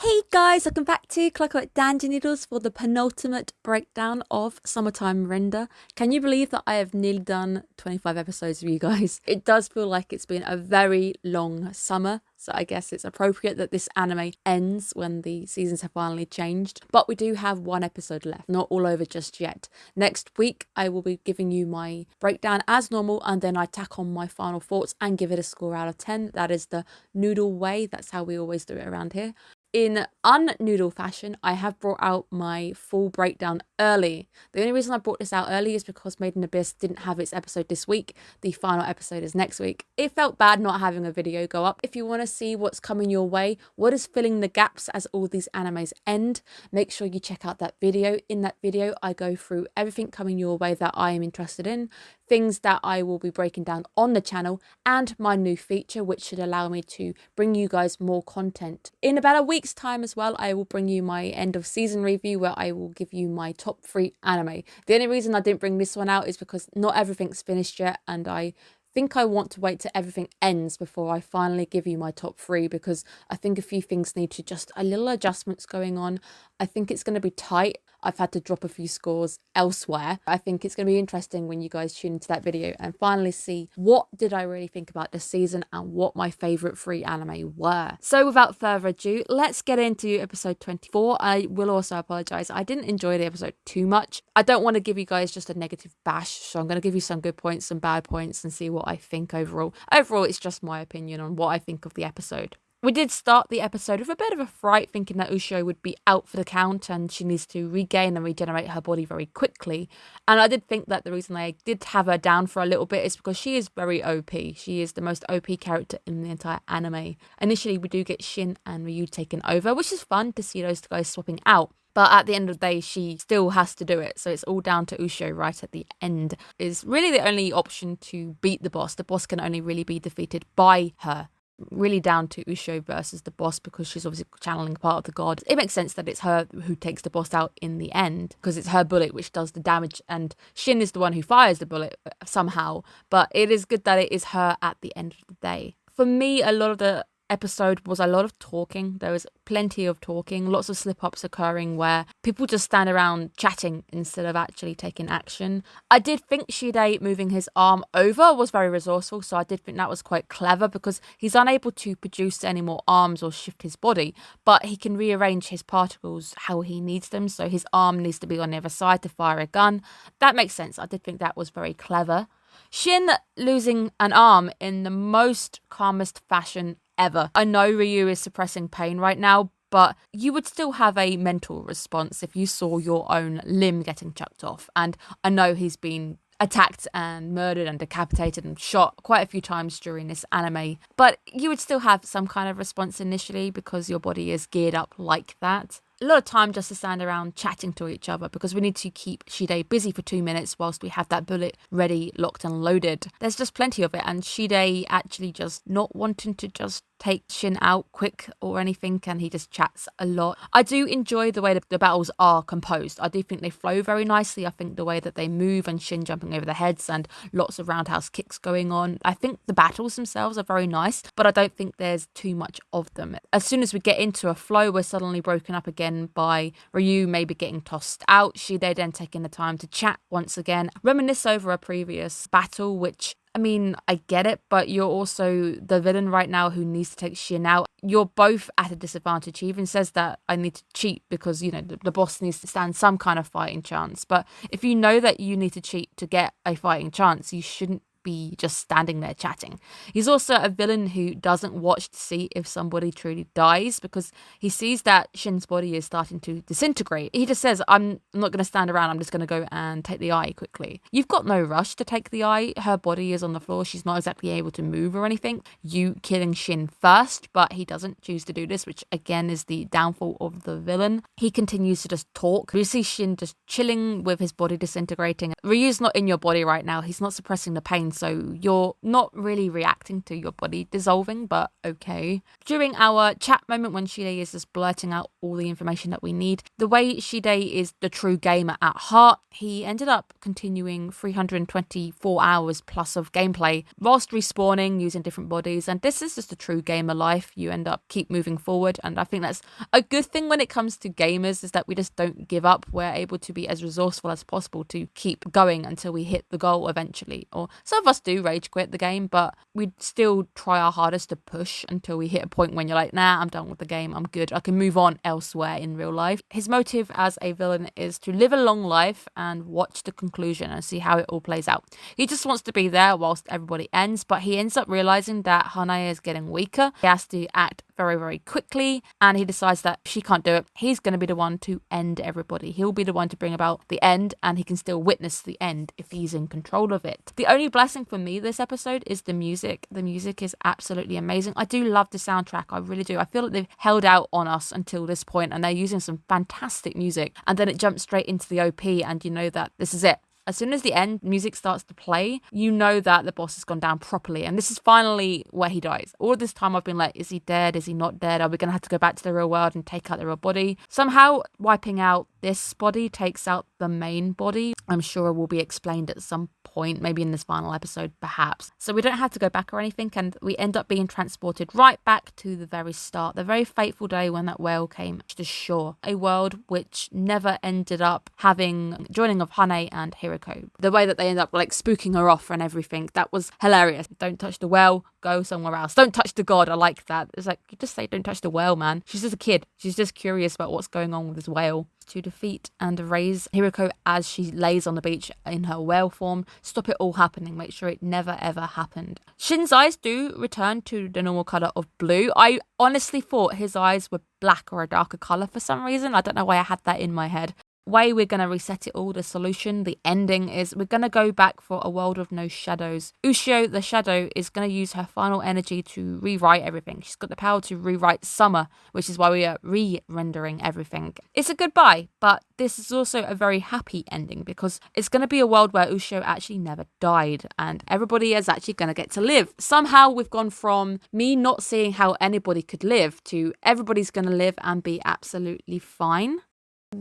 Hey guys, welcome back to Clockwork Noodles for the penultimate breakdown of Summertime Render. Can you believe that I have nearly done 25 episodes with you guys? It does feel like it's been a very long summer, so I guess it's appropriate that this anime ends when the seasons have finally changed. But we do have one episode left, not all over just yet. Next week, I will be giving you my breakdown as normal, and then I tack on my final thoughts and give it a score out of 10. That is the noodle way. That's how we always do it around here. In un-noodle fashion, I have brought out my full breakdown early. The only reason I brought this out early is because Made in Abyss didn't have its episode this week. The final episode is next week. It felt bad not having a video go up. If you want to see what's coming your way, what is filling the gaps as all these animes end, make sure you check out that video. In that video, I go through everything coming your way that I am interested in, things that I will be breaking down on the channel, and my new feature, which should allow me to bring you guys more content. In about a week's time as well, I will bring you my end of season review where I will give you my top 3 anime. The only reason I didn't bring this one out is because not everything's finished yet, and I think I want to wait till everything ends before I finally give you my top 3, because I think a few things need to just a little adjustments going on. I think it's going to be tight. I've had to drop a few scores elsewhere. I think it's going to be interesting when you guys tune into that video and finally see what did I really think about this season and what my favourite 3 anime were. So without further ado, let's get into episode 24. I will also apologise. I didn't enjoy the episode too much. I don't want to give you guys just a negative bash, so I'm going to give you some good points, some bad points, and see what I think overall. Overall, it's just my opinion on what I think of the episode. We did start the episode with a bit of a fright, thinking that Ushio would be out for the count and she needs to regain and regenerate her body very quickly. And I did think that the reason they did have her down for a little bit is because she is very OP. She is the most OP character in the entire anime. Initially, we do get Shin and Ryu taken over, which is fun to see those guys swapping out. But at the end of the day, she still has to do it. So it's all down to Ushio right at the end. Is really the only option to beat the boss. The boss can only really be defeated by her. Really down to Ushio versus the boss, because she's obviously channeling part of the god. It makes sense that it's her who takes the boss out in the end, because it's her bullet which does the damage and Shin is the one who fires the bullet somehow. But it is good that it is her at the end of the day. For me, a lot of the episode was a lot of talking. There was plenty of talking, lots of slip-ups occurring where people just stand around chatting instead of actually taking action. I did think Shide moving his arm over was very resourceful, so I did think that was quite clever, because he's unable to produce any more arms or shift his body, but he can rearrange his particles how he needs them, so his arm needs to be on the other side to fire a gun. That makes sense. I did think that was very clever. Shin losing an arm in the most calmest fashion ever. I know Ryu is suppressing pain right now, but you would still have a mental response if you saw your own limb getting chucked off. And I know he's been attacked and murdered and decapitated and shot quite a few times during this anime, but you would still have some kind of response initially because your body is geared up like that. A lot of time just to stand around chatting to each other, because we need to keep Shide busy for 2 minutes whilst we have that bullet ready, locked and loaded. There's just plenty of it, and Shide actually just not wanting to just take Shin out quick or anything, and he just chats a lot. I do enjoy the way the battles are composed. I do think they flow very nicely. I think the way that they move and Shin jumping over the heads and lots of roundhouse kicks going on. I think the battles themselves are very nice, but I don't think there's too much of them. As soon as we get into a flow, we're suddenly broken up again by Ryu maybe getting tossed out, Shide then taking the time to chat once again, reminisce over a previous battle, which, I mean, I get it, but you're also the villain right now who needs to take Shin out. You're both at a disadvantage. He even says that I need to cheat because, you know, the boss needs to stand some kind of fighting chance. But if you know that you need to cheat to get a fighting chance, you shouldn't be just standing there chatting. He's also a villain who doesn't watch to see if somebody truly dies, because he sees that Shin's body is starting to disintegrate. He just says, I'm not going to stand around, I'm just going to go and take the eye quickly. You've got no rush to take the eye. Her body is on the floor. She's not exactly able to move or anything. You killing Shin first, but he doesn't choose to do this, which again is the downfall of the villain. He continues to just talk. You see Shin just chilling with his body disintegrating. Ryu's not in your body right now. He's not suppressing the pain, so you're not really reacting to your body dissolving, but okay. During our chat moment when Shide is just blurting out all the information that we need, the way Shide is the true gamer at heart, he ended up continuing 324 hours plus of gameplay whilst respawning using different bodies, and this is just a true gamer life. You end up keep moving forward, and I think that's a good thing when it comes to gamers, is that we just don't give up. We're able to be as resourceful as possible to keep going until we hit the goal eventually. Or some of us do rage quit the game, but we still try our hardest to push until we hit a point when you're like, nah, I'm done with the game, I'm good, I can move on elsewhere in real life. His motive as a villain is to live a long life and watch the conclusion and see how it all plays out. He just wants to be there whilst everybody ends, but he ends up realizing that Hanae is getting weaker. He has to act very, very quickly, and he decides that she can't do it. He's going to be the one to end everybody. He'll be the one to bring about the end, and he can still witness the end if he's in control of it. The only blessing for me this episode is the music. The music is absolutely amazing. I do love the soundtrack. I really do. I feel like they've held out on us until this point, and they're using some fantastic music, and then it jumps straight into the OP, and you know that this is it. As soon as the end music starts to play, you know that the boss has gone down properly. And this is finally where he dies. All this time I've been like, is he dead? Is he not dead? Are we going to have to go back to the real world and take out the real body? Somehow wiping out this body takes out the main body. I'm sure it will be explained at some point, maybe in this final episode, perhaps. So we don't have to go back or anything, and we end up being transported right back to the very start, the very fateful day when that whale came to shore. A world which never ended up having joining of Hane and Hiroko. The way that they end up like spooking her off and everything, that was hilarious. Don't touch the whale, go somewhere else. Don't touch the god. I like that. It's like, you just say don't touch the whale, man. She's just a kid. She's just curious about what's going on with this whale. To defeat and erase Hiroko as she lays on the beach in her whale form. Stop it all happening. Make sure it never ever happened. Shin's eyes do return to the normal colour of blue. I honestly thought his eyes were black or a darker colour for some reason. I don't know why I had that in my head. Way we're going to reset it all, the solution, the ending is we're going to go back for a world of no shadows. Ushio, the shadow, is going to use her final energy to rewrite everything. She's got the power to rewrite summer, which is why we are re-rendering everything. It's a goodbye, but this is also a very happy ending because it's going to be a world where Ushio actually never died and everybody is actually going to get to live. Somehow we've gone from me not seeing how anybody could live to everybody's going to live and be absolutely fine.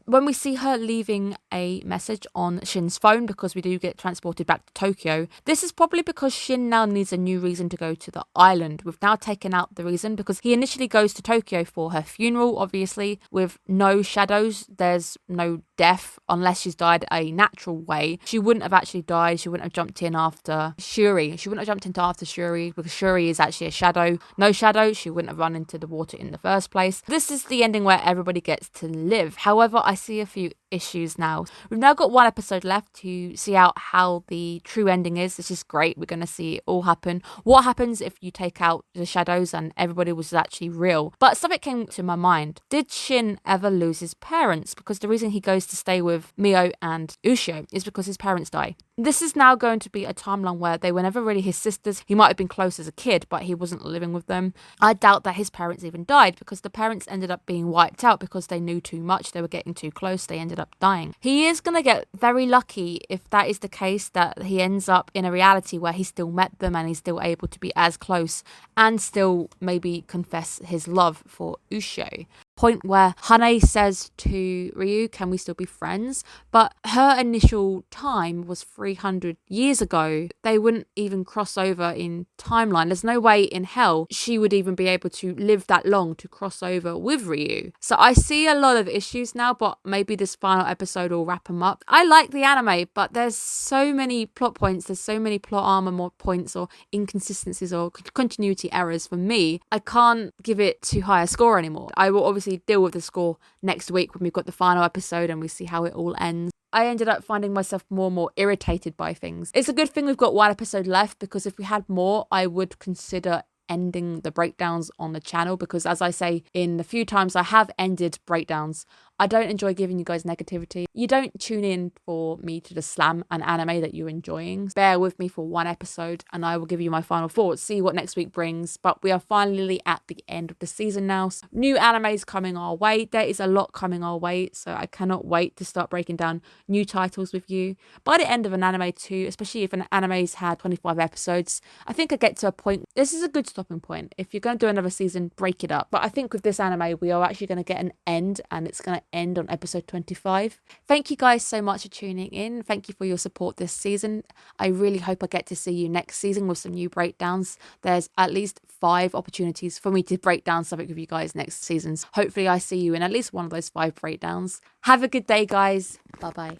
When we see her leaving a message on Shin's phone, because we do get transported back to Tokyo, this is probably because Shin now needs a new reason to go to the island. We've now taken out the reason because he initially goes to Tokyo for her funeral, obviously, with no shadows. There's no death unless she's died a natural way. She wouldn't have actually died. She wouldn't have jumped in after Shuri. She wouldn't have jumped into after Shuri because Shuri is actually a shadow. No shadow, she wouldn't have run into the water in the first place. This is the ending where everybody gets to live. However, I see a few issues now. We've now got one episode left to see out how the true ending is. This is great. We're going to see it all happen. What happens if you take out the shadows and everybody was actually real? But something came to my mind. Did Shin ever lose his parents? Because the reason he goes to stay with Mio and Ushio is because his parents die. This is now going to be a timeline where they were never really his sisters. He might have been close as a kid, but he wasn't living with them. I doubt that his parents even died because the parents ended up being wiped out because they knew too much. They were getting too close. They ended up dying. He is going to get very lucky if that is the case, that he ends up in a reality where he still met them and he's still able to be as close and still maybe confess his love for Ushio. Point where Hane says to Ryu, can we still be friends? But her initial time was 300 years ago. They wouldn't even cross over in timeline. There's no way in hell she would even be able to live that long to cross over with Ryu. So I see a lot of issues now, but maybe this final episode will wrap them up. I like the anime, but there's so many plot points, there's so many plot armor points or inconsistencies or continuity errors for me. I can't give it too high a score anymore. I will obviously deal with the score next week when we've got the final episode and we see how it all ends. I ended up finding myself more and more irritated by things. It's a good thing we've got one episode left because if we had more, I would consider ending the breakdowns on the channel because as I say in the few times I have ended breakdowns, I don't enjoy giving you guys negativity. You don't tune in for me to just slam an anime that you're enjoying. Bear with me for one episode and I will give you my final thoughts, see what next week brings. But we are finally at the end of the season now. So new animes coming our way. There is a lot coming our way, so I cannot wait to start breaking down new titles with you. By the end of an anime too, especially if an anime's had 25 episodes, I think I get to a point, this is a good stopping point. If you're going to do another season, break it up. But I think with this anime, we are actually going to get an end, and it's going to end on episode 25. Thank you guys so much for tuning in. Thank you for your support this season. I really hope I get to see you next season with some new breakdowns. There's at least 5 opportunities for me to break down something with you guys next seasons. Hopefully I see you in at least one of those 5 breakdowns. Have a good day, guys. Bye bye.